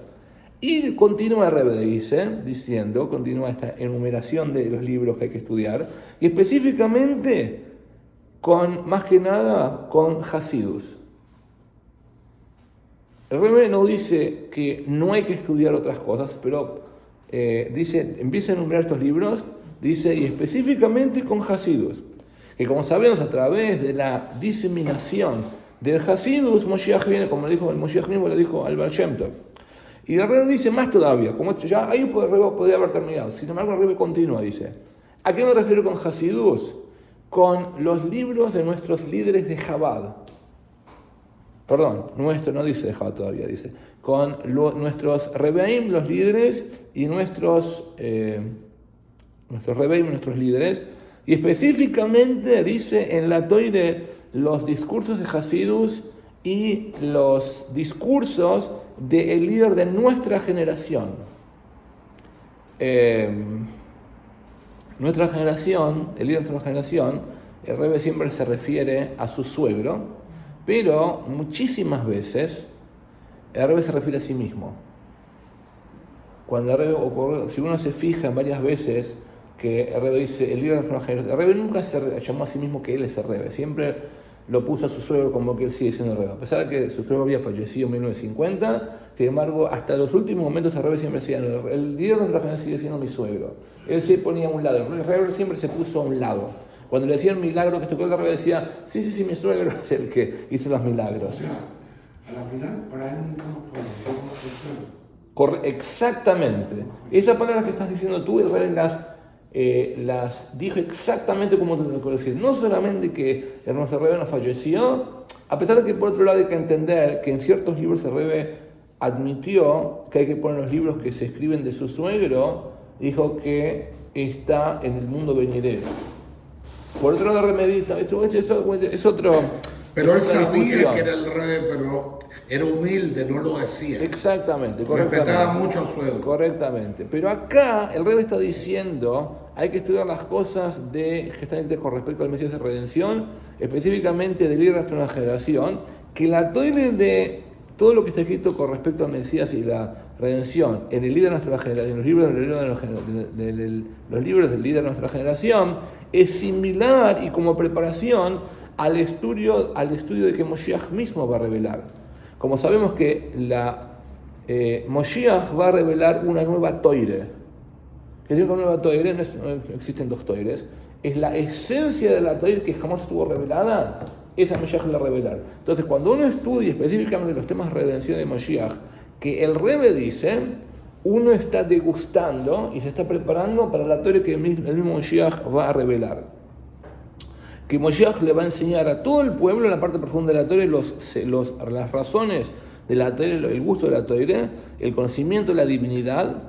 Y continúa el Rebbe continúa esta enumeración de los libros que hay que estudiar, y específicamente, más que nada, con Hasidus. El Rebbe no dice que no hay que estudiar otras cosas, pero empieza a enumerar estos libros, dice, y específicamente con Hasidus, que como sabemos a través de la diseminación del Hasidus, Moshiach viene, como le dijo el Moshiach mismo, le dijo al Baal Shem Tov. Y el Rebbe dice más todavía, como esto ya ahí el Rebbe podría haber terminado, sin embargo el Rebbe continúa, dice, ¿a qué me refiero con Hasidus? Con los libros de nuestros líderes de Chabad. Perdón, no dice de Chabad todavía, dice, con nuestros Rebbeim, los líderes, y nuestros Rebbeim, nuestros líderes, y específicamente dice en la Toire los discursos de Hasidus y los discursos del líder de nuestra generación. Nuestra generación, el líder de nuestra generación, el Rebbe siempre se refiere a su suegro, pero muchísimas veces el Rebbe se refiere a sí mismo. Cuando el Rebbe ocurre, si uno se fija en varias veces que el Rebbe dice el líder de nuestra generación, el Rebbe nunca se llamó a sí mismo que él es el Rebbe, siempre lo puso a su suegro como que él sigue siendo el Rebbe. A pesar de que su suegro había fallecido en 1950, sin embargo, hasta los últimos momentos el Rebbe siempre decía, el líder de nuestra generación sigue siendo mi suegro. Él se ponía a un lado, el Rebbe siempre se puso a un lado. Cuando le decían milagro que tocó el Rebbe decía, sí, mi suegro es el que hizo los milagros.
O sea, a la final, para él nunca nos
Exactamente. Esas palabras que estás diciendo tú, el Rebbe las dijo exactamente como te tengo que decir. No solamente que nuestro Rebbe no falleció, a pesar de que por otro lado hay que entender que en ciertos libros el Rebbe admitió que hay que poner los libros que se escriben de su suegro, dijo que está en el mundo venidero. Por otro lado, remedista, es otro.
Pero él
sabía
discusión. Que era el Rebbe, pero era humilde, no lo decía.
Exactamente,
respetaba mucho a su suegro.
Correctamente. Pero acá el Rebbe está diciendo, hay que estudiar las cosas que están escritas con respecto al Mesías de redención, específicamente del líder de nuestra generación, que la toile de todo lo que está escrito con respecto al Mesías y la redención en el líder de nuestra generación, los libros del líder de nuestra generación, es similar y como preparación al estudio de que Moshiach mismo va a revelar. Como sabemos que Moshiach va a revelar una nueva toire. ¿Qué es una nueva toire? No existen dos toires. Es la esencia de la toire que jamás estuvo revelada. Esa Moshiach la revelar. Entonces, cuando uno estudia específicamente los temas de redención de Moshiach, que el Rebbe dice, uno está degustando y se está preparando para la toire que el mismo Moshiach va a revelar. Que Moshiach le va a enseñar a todo el pueblo, en la parte profunda de la toire, las razones de la toire, el gusto de la toire, el conocimiento de la divinidad,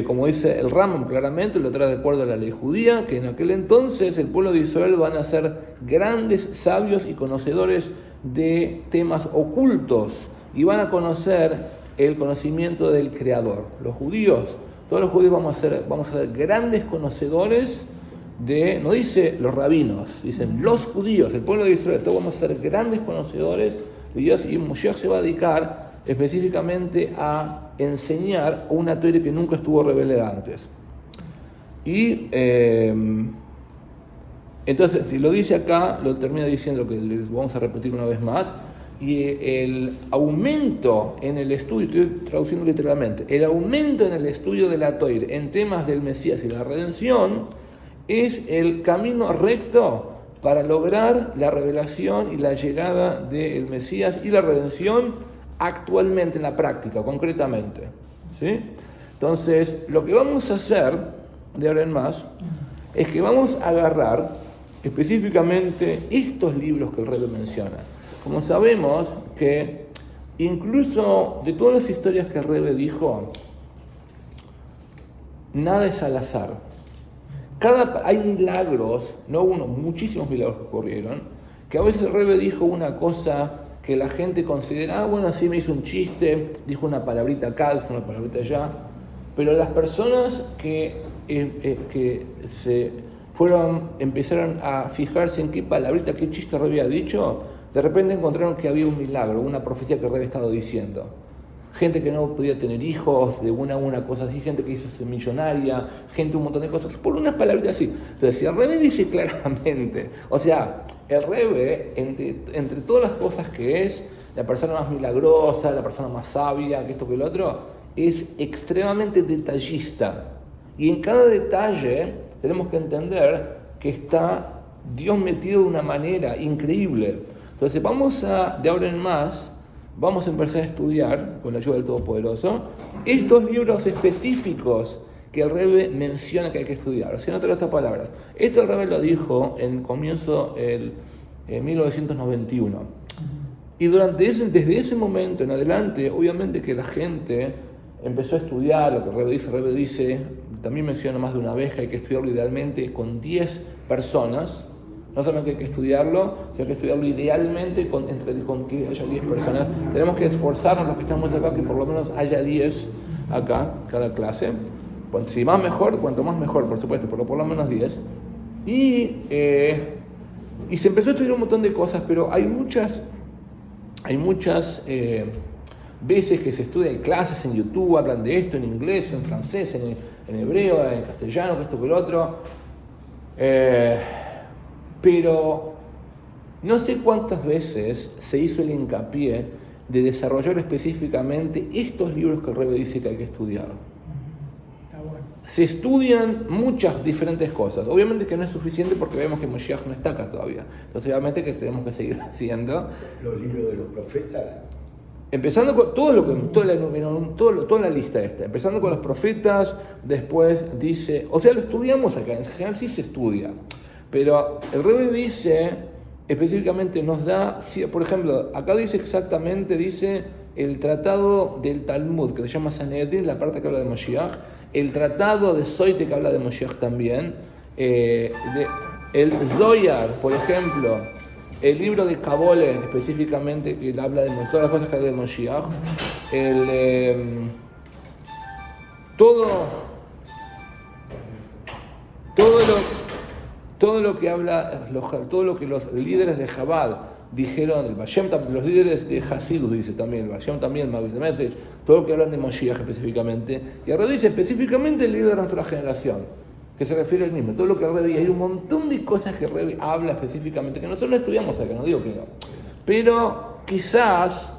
como dice el Rambam claramente, lo trae de acuerdo a la ley judía, que en aquel entonces el pueblo de Israel van a ser grandes sabios y conocedores de temas ocultos y van a conocer el conocimiento del Creador. Los judíos, todos los judíos vamos a ser grandes conocedores no dice los rabinos, dicen los judíos, el pueblo de Israel, todos vamos a ser grandes conocedores de Dios, y Moshiach se va a dedicar específicamente a enseñar una toire que nunca estuvo revelada antes. Y entonces, si lo dice acá, lo termina diciendo lo que les vamos a repetir una vez más, y el aumento en el estudio, estoy traduciendo literalmente, el aumento en el estudio de la toire en temas del Mesías y la redención es el camino recto para lograr la revelación y la llegada del Mesías y la redención actualmente en la práctica, concretamente. ¿Sí? Entonces, lo que vamos a hacer de ahora en más es que vamos a agarrar específicamente estos libros que el Rebbe menciona. Como sabemos que incluso de todas las historias que el Rebbe dijo, nada es al azar. Hay milagros, no uno, muchísimos milagros que ocurrieron, que a veces el Rebbe dijo una cosa que la gente considera, bueno, así me hizo un chiste, dijo una palabrita acá, dijo una palabrita allá, pero las personas que empezaron a fijarse en qué palabrita, qué chiste Rebbe había dicho, de repente encontraron que había un milagro, una profecía que Rebbe estaba diciendo. Gente que no podía tener hijos, de una cosa así, gente que hizo ser millonaria, gente un montón de cosas, por unas palabritas así. Entonces, si el Rebbe dice claramente, o sea, el Rebbe, entre todas las cosas que es la persona más milagrosa, la persona más sabia, que esto que lo otro, es extremadamente detallista. Y en cada detalle tenemos que entender que está Dios metido de una manera increíble. Entonces, de ahora en más, vamos a empezar a estudiar, con la ayuda del Todopoderoso, estos libros específicos que el Rebbe menciona que hay que estudiar. O sea, en otras palabras, esto el Rebbe lo dijo en comienzo en 1991. Y desde ese momento en adelante, obviamente que la gente empezó a estudiar lo que el Rebbe dice, también menciona más de una vez que hay que estudiarlo idealmente con 10 personas. No solamente que hay que estudiarlo, sino que hay que estudiarlo idealmente con que haya 10 personas. Tenemos que esforzarnos los que estamos acá, que por lo menos haya 10 acá, cada clase. Pues, si más mejor, cuanto más mejor, por supuesto, pero por lo menos 10. Y se empezó a estudiar un montón de cosas, pero hay muchas veces que se estudian clases en YouTube, hablan de esto en inglés, en francés, en hebreo, en castellano, que esto que lo otro. Pero no sé cuántas veces se hizo el hincapié de desarrollar específicamente estos libros que el Rebbe dice que hay que estudiar.
Está bueno.
Se estudian muchas diferentes cosas. Obviamente que no es suficiente porque vemos que Moshiach no está acá todavía. Entonces obviamente que tenemos que seguir haciendo.
Los libros de los profetas.
Empezando con toda la lista esta. Empezando con los profetas, después dice, o sea, lo estudiamos acá, en general sí se estudia. Pero el Rebbe dice, específicamente nos da, por ejemplo, acá dice exactamente, dice el tratado del Talmud, que se llama Sanedrin, la parte que habla de Moshiach, el tratado de Soite, que habla de Moshiach también, el Zohar, por ejemplo, el libro de Kabole, específicamente, que habla de todas las cosas que habla de Moshiach, todo lo que habla, todo lo que los líderes de Chabad dijeron, el Bashem, los líderes de Hasidus dice también, el Bashem también, el Mavis de Message, todo lo que hablan de Moshiach específicamente, y ahora dice específicamente el líder de nuestra generación, que se refiere al mismo, todo lo que el Rebbe, hay un montón de cosas que el Rebbe habla específicamente, que nosotros no estudiamos acá, no digo que no, pero quizás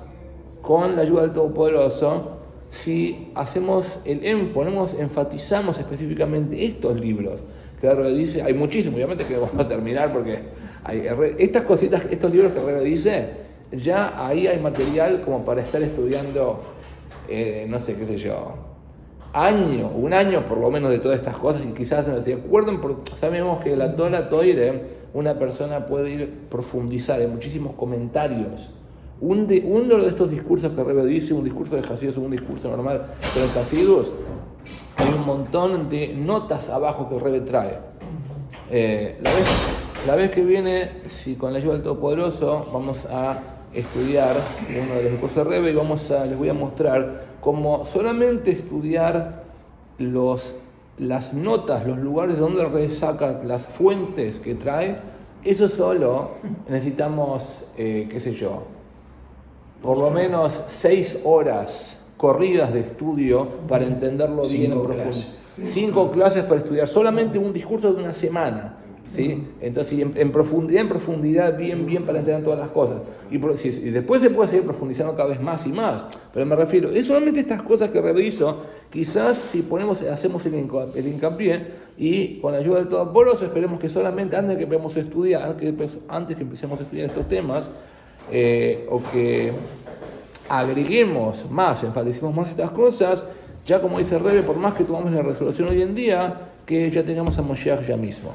con la ayuda del Todopoderoso, si enfatizamos específicamente estos libros, que el Rebbe dice, hay muchísimos, obviamente que vamos a terminar porque estas cositas, estos libros que el Rebbe dice, ya ahí hay material como para estar estudiando, no sé, qué sé yo, un año por lo menos de todas estas cosas, y quizás no se acuerden, porque sabemos que la Torah Toire, una persona puede ir profundizar en muchísimos comentarios. Uno de estos discursos que el Rebbe dice, un discurso de Hasidus, un discurso normal, pero en Hasidus hay un montón de notas abajo que el Rebbe trae. La vez que viene, si con la ayuda del Todopoderoso, vamos a estudiar uno de los discursos del Rebbe y les voy a mostrar cómo solamente estudiar las notas, los lugares donde el Rebbe saca las fuentes que trae, eso solo necesitamos, qué sé yo, por lo menos 6 horas corridas de estudio para entenderlo bien en profundidad. 5 clases para estudiar solamente un discurso de una semana, ¿sí? Entonces, en profundidad, bien para entender todas las cosas. Y después se puede seguir profundizando cada vez más y más. Pero me refiero, es solamente estas cosas que reviso, quizás si hacemos el hincapié y con la ayuda del Todopoderoso esperemos que solamente antes que empecemos a estudiar, antes que empecemos a estudiar estos temas, o que agreguemos más, enfaticemos más estas cosas, ya como dice Rebe, por más que tomamos la resolución hoy en día, que ya tengamos a Moshiach ya mismo.